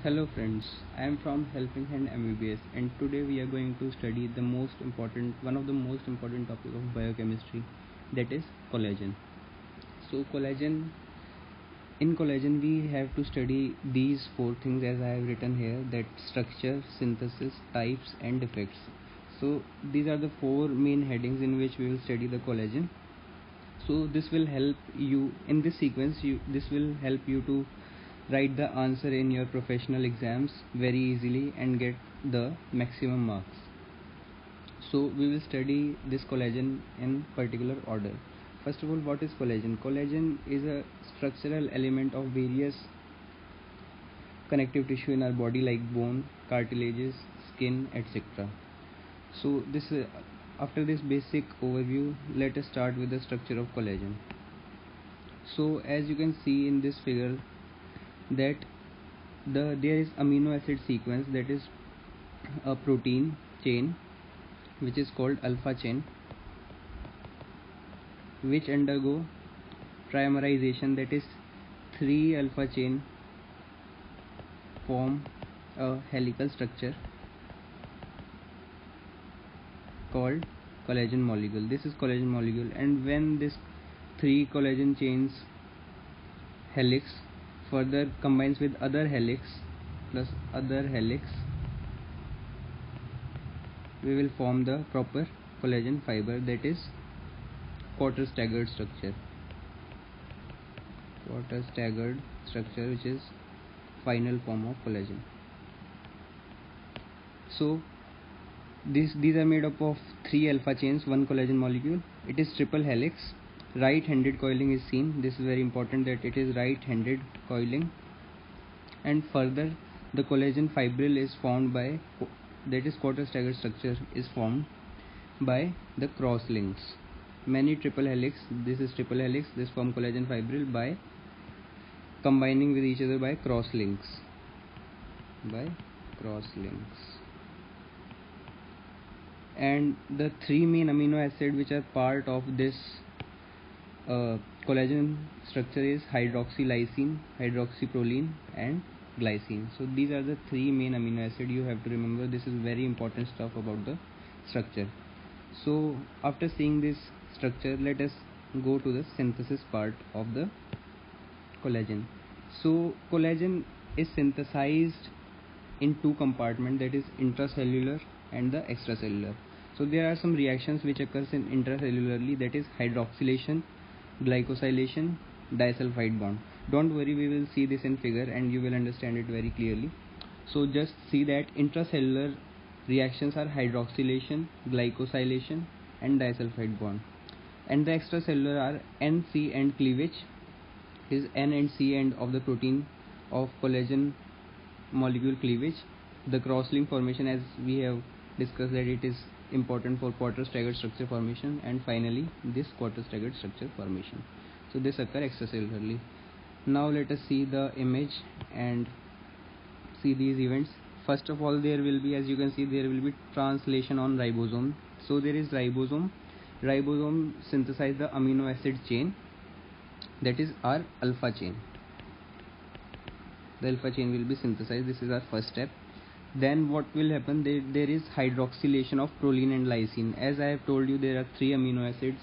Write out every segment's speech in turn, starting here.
Hello friends, I am from Helping Hand MBBS and today we are going to study one of the most important topic of biochemistry, that is collagen. So in collagen we have to study these four things as I have written here, that structure, synthesis, types and effects. So these are the four main headings in which we will study the collagen. So this will help you in this sequence, this will help you to write the answer in your professional exams very easily and get the maximum marks. So we will study this collagen in particular order. First of all, what is collagen? Collagen is a structural element of various connective tissue in our body like bone, cartilages, skin, etc. So after this basic overview, let us start with the structure of collagen. So as you can see in this figure, that there is amino acid sequence, that is a protein chain which is called alpha chain, which undergo trimerization, that is 3 alpha chain form a helical structure called collagen molecule. This is collagen molecule, and when this 3 collagen chains helix further combines with other helix plus other helix, we will form the proper collagen fiber, that is quarter staggered structure. Quarter staggered structure, which is final form of collagen. So these are made up of 3 alpha chains, 1 collagen molecule. It is triple helix. Right-handed coiling is seen. This is very important, that it is right-handed coiling. And further, the collagen fibril is formed by, that is quarter staggered structure is formed by the cross links. Many triple helix, this is triple helix, this form collagen fibril by combining with each other by cross links. And the 3 main amino acids which are part of this collagen structure is hydroxylysine, hydroxyproline and glycine. So these are the 3 main amino acids you have to remember. This is very important stuff about the structure. So after seeing this structure, let us go to the synthesis part of the collagen. So collagen is synthesized in 2 compartments, that is intracellular and the extracellular. So there are some reactions which occurs in intracellularly, that is hydroxylation, glycosylation, disulfide bond. Don't worry, we will see this in figure and you will understand it very clearly. So just see that intracellular reactions are hydroxylation, glycosylation and disulfide bond, and the extracellular are N-C end cleavage, is N and C end of the protein of collagen molecule cleavage, the cross-link formation, as we have discussed that it is important for quarter staggered structure formation, and finally this quarter staggered structure formation. So this occur extracellularly. Now let us see the image and see these events. First of all, there will be, as you can see, there will be translation on ribosome. So there is ribosome synthesize the amino acid chain, that is our alpha chain. The alpha chain will be synthesized. This is our first step. Then what will happen, there is hydroxylation of proline and lysine. As I have told you, there are 3 amino acids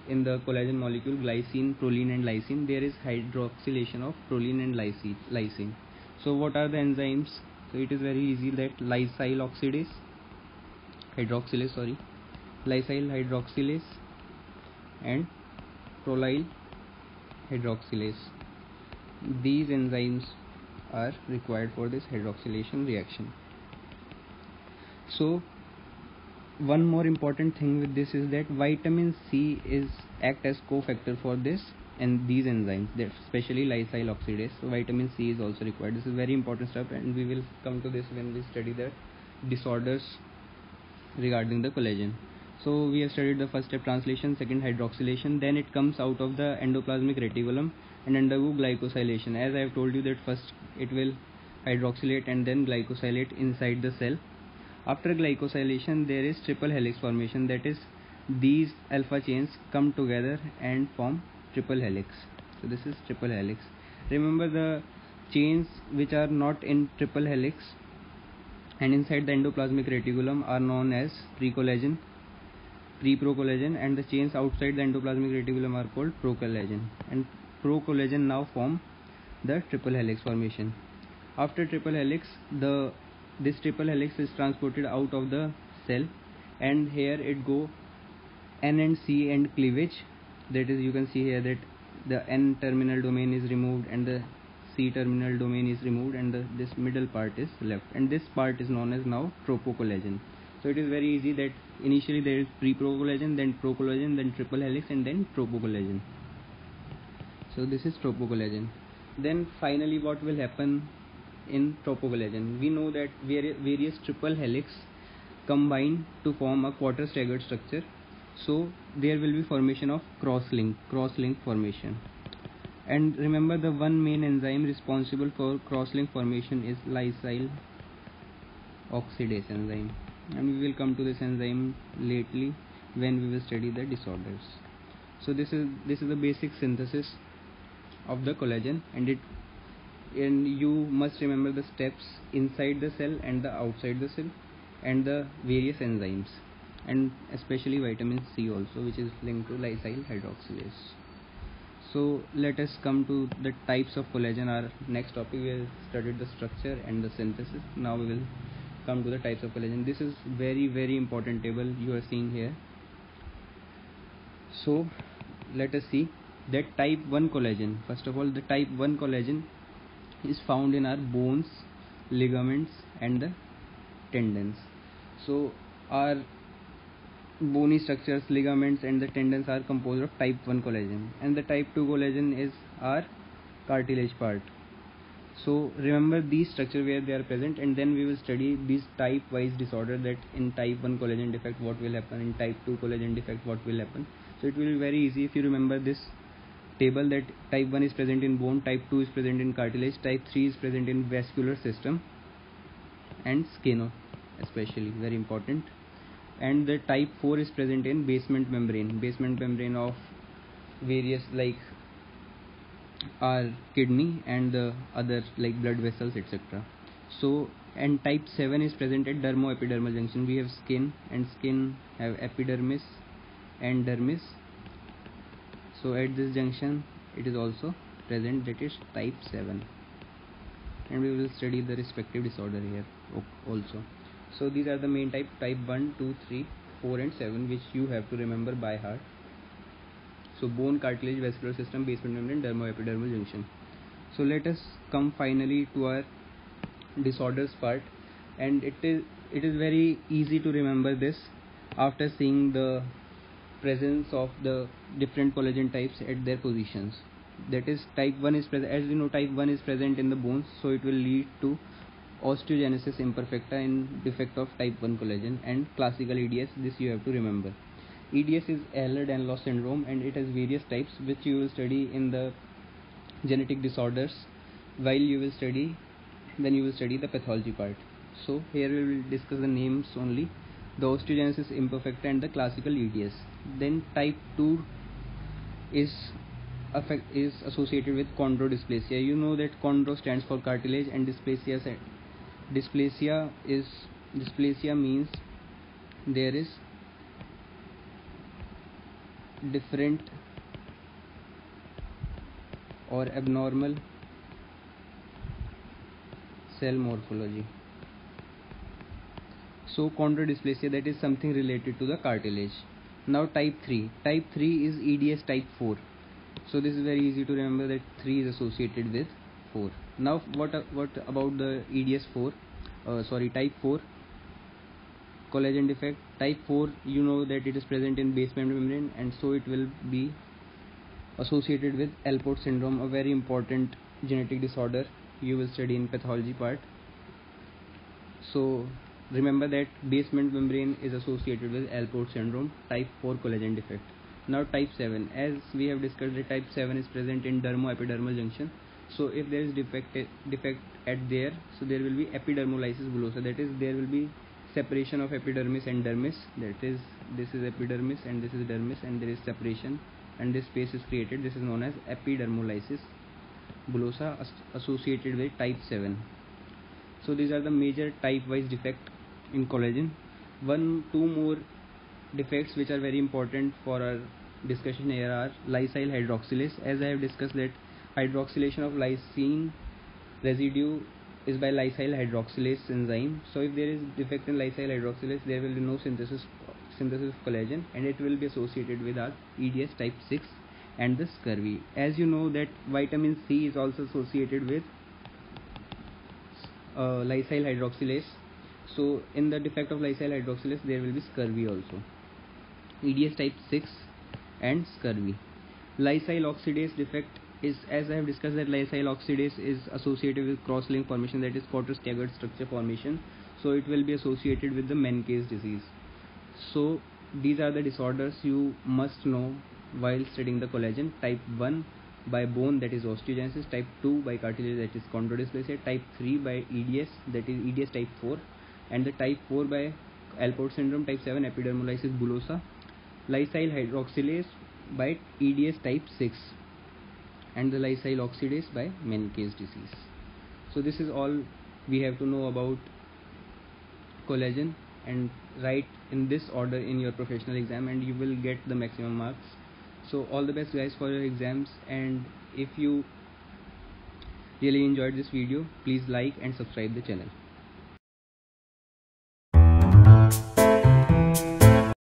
in the collagen molecule, glycine, proline and lysine. There is hydroxylation of proline and lysine. So what are the enzymes? So it is very easy, that lysyl hydroxylase and prolyl hydroxylase. These enzymes are required for this hydroxylation reaction. So one more important thing with this is that vitamin C act as cofactor for this and these enzymes, especially lysyl oxidase. So vitamin C is also required. This is very important stuff, and we will come to this when we study the disorders regarding the collagen. So we have studied the first step, translation, second hydroxylation, then it comes out of the endoplasmic reticulum and undergo glycosylation. As I have told you that first it will hydroxylate and then glycosylate inside the cell. After glycosylation, there is triple helix formation, that is these alpha chains come together and form triple helix. So this is triple helix. Remember, the chains which are not in triple helix and inside the endoplasmic reticulum are known as precollagen, preprocollagen, and the chains outside the endoplasmic reticulum are called procollagen. And procollagen now form the triple helix formation. After triple helix, this triple helix is transported out of the cell, and here it go N and C and cleavage. That is, you can see here that the N terminal domain is removed and the C terminal domain is removed, and this middle part is left, and this part is known as now tropocollagen. So it is very easy that initially there is preprocollagen, then procollagen, then triple helix, and then tropocollagen. So this is tropocollagen. Then finally what will happen in tropocollagen? We know that various triple helix combine to form a quarter staggered structure. So there will be formation of cross-link formation. And remember, the one main enzyme responsible for cross-link formation is lysyl oxidase enzyme, and we will come to this enzyme lately when we will study the disorders. So this is the basic synthesis of the collagen, and you must remember the steps inside the cell and the outside the cell, and the various enzymes, and especially vitamin C also, which is linked to lysyl hydroxylase. So let us come to the types of collagen. Our next topic, we have studied the structure and the synthesis. Now we will come to the types of collagen. This is very important table you are seeing here. So let us see that type 1 collagen. First of all, the type 1 collagen is found in our bones, ligaments, and the tendons. So our bony structures, ligaments, and the tendons are composed of type 1 collagen, and the type 2 collagen is our cartilage part. So remember these structures where they are present, and then we will study these type wise disorder, that in type 1 collagen defect what will happen, in type 2 collagen defect what will happen. So it will be very easy if you remember this table, that type 1 is present in bone, type 2 is present in cartilage, type 3 is present in vascular system and skin, especially very important, and the type 4 is present in basement membrane of various like our kidney and the other like blood vessels, etc. So, and type 7 is present at dermoepidermal junction. We have skin, and skin have epidermis and dermis. So at this junction it is also present, that is type 7, and we will study the respective disorder here also. So these are the main type 1, 2, 3, 4 and 7, which you have to remember by heart. So bone, cartilage, vascular system, basement membrane, dermoepidermal junction. So let us come finally to our disorders part, and it is very easy to remember this after seeing the presence of the different collagen types at their positions. That is, type 1 is present, as we know, type 1 is present in the bones, so it will lead to osteogenesis imperfecta in defect of type 1 collagen, and classical EDS, this you have to remember. EDS is Ehlers-Danlos syndrome, and it has various types which you will study in the genetic disorders when you will study the pathology part. So here we will discuss the names only, the osteogenesis imperfecta and the classical EDS. Then type 2 is associated with chondrodysplasia. You know that chondro stands for cartilage, and dysplasia means there is different or abnormal cell morphology. So chondrodysplasia, that is something related to the cartilage. Now type 3 is EDS type 4. So this is very easy to remember, that 3 is associated with 4. Now what about the EDS 4 type 4 collagen defect? Type 4, you know that it is present in basement membrane, and so it will be associated with Alport syndrome, a very important genetic disorder you will study in pathology part. So remember that basement membrane is associated with Alport syndrome, type 4 collagen defect. Now type 7, as we have discussed, the type 7 is present in dermoepidermal junction. So if there is defect at there, so there will be epidermolysis bullosa, that is, there will be separation of epidermis and dermis, that is, this is epidermis and this is dermis, and there is separation, and this space is created. This is known as epidermolysis bullosa associated with type 7. So these are the major type wise defect in collagen. Two more defects which are very important for our discussion here are lysyl hydroxylase. As I have discussed that hydroxylation of lysine residue is by lysyl hydroxylase enzyme. So if there is defect in lysyl hydroxylase, there will be no synthesis of collagen, and it will be associated with our EDS type 6 and the scurvy. As you know that vitamin C is also associated with lysyl hydroxylase. So in the defect of lysyl hydroxylase, there will be scurvy also. EDS type 6 and scurvy. Lysyl oxidase defect is, as I have discussed, that lysyl oxidase is associated with cross-link formation, that is quarter staggered structure formation. So it will be associated with the Menkes disease. So these are the disorders you must know while studying the collagen. Type 1 by bone, that is osteogenesis. Type 2 by cartilage, that is chondrodysplasia. Type 3 by EDS, that is EDS type 4. And the type 4 by Alport syndrome. Type 7 epidermolysis bullosa. Lysyl hydroxylase by EDS type 6, and the lysyl oxidase by Menkes disease. So this is all we have to know about collagen, and write in this order in your professional exam and you will get the maximum marks. So all the best guys for your exams, and if you really enjoyed this video, please like and subscribe the channel.